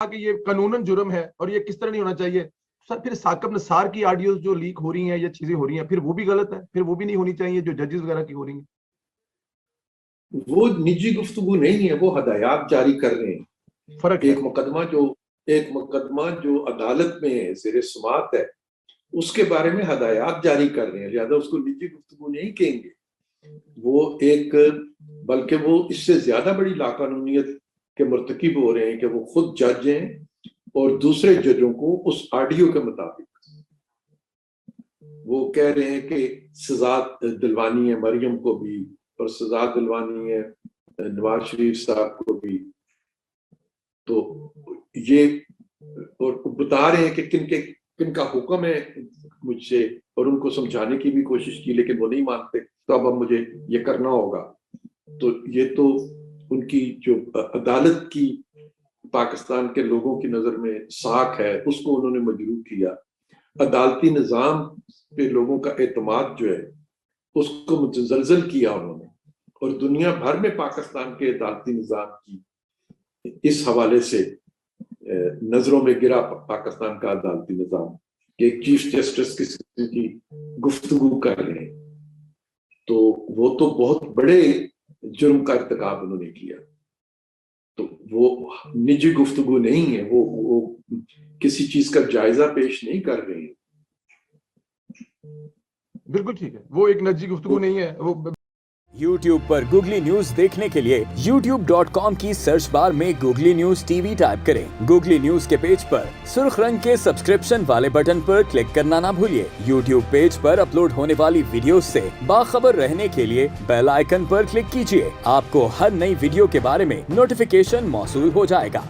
کہ یہ قانوناً جرم ہے اور یہ کس طرح نہیں ہونا چاہیے. سر پھر ثاقب نثار کی آڈیوز جو لیک ہو رہی ہیں یا چیزیں ہو رہی ہیں پھر وہ بھی غلط ہے, پھر وہ بھی نہیں ہونی چاہیے جو ججز وغیرہ کی ہو رہی ہیں. وہ نجی گفتگو نہیں ہے, وہ ہدایات جاری کر رہے ہیں. فرق ہے. ایک مقدمہ جو عدالت میں ہے, زیر سماعت ہے, اس کے بارے میں ہدایات جاری کر رہے ہیں, لہذا اس کو نجی گفتگو نہیں کہیں گے. وہ بلکہ وہ اس سے زیادہ بڑی لاقانونیت کے مرتکب ہو رہے ہیں کہ وہ خود جج ہیں اور دوسرے ججوں کو اس آڈیو کے مطابق وہ کہہ رہے ہیں کہ سزا دلوانی ہے مریم کو بھی اور سزا دلوانی ہے نواز شریف صاحب کو بھی. تو یہ اور بتا رہے ہیں کہ کن کا حکم ہے مجھ سے, اور ان کو سمجھانے کی بھی کوشش کی لیکن وہ نہیں مانتے, تو اب مجھے یہ کرنا ہوگا. تو یہ تو ان کی جو عدالت کی پاکستان کے لوگوں کی نظر میں ساکھ ہے اس کو انہوں نے مجروح کیا. عدالتی نظام پہ لوگوں کا اعتماد جو ہے اس کو متزلزل کیا انہوں نے, اور دنیا بھر میں پاکستان کے عدالتی نظام کی اس حوالے سے نظروں میں گرا پاکستان کا عدالتی نظام کہ ایک چیف جسٹس کی گفتگو کر رہے ہیں, تو وہ تو بہت بڑے جرم کا ارتکاب انہوں نے کیا. تو وہ نجی گفتگو نہیں ہے, وہ کسی چیز کا جائزہ پیش نہیں کر رہے ہیں. بالکل ٹھیک ہے, وہ ایک نجی گفتگو نہیں ہے. وہ YouTube پر گوگلی نیوز دیکھنے کے لیے youtube.com کی سرچ بار میں googly news T V type کریں. گوگلی نیوز کے پیج پر سرخ رنگ کے سبسکرپشن والے بٹن پر کلک کرنا نہ بھولیے. YouTube پیج پر اپلوڈ ہونے والی ویڈیوز سے باخبر رہنے کے لیے بیل آئیکن پر کلک کیجیے. آپ کو ہر نئی ویڈیو کے بارے میں نوٹیفیکیشن موصول ہو جائے گا.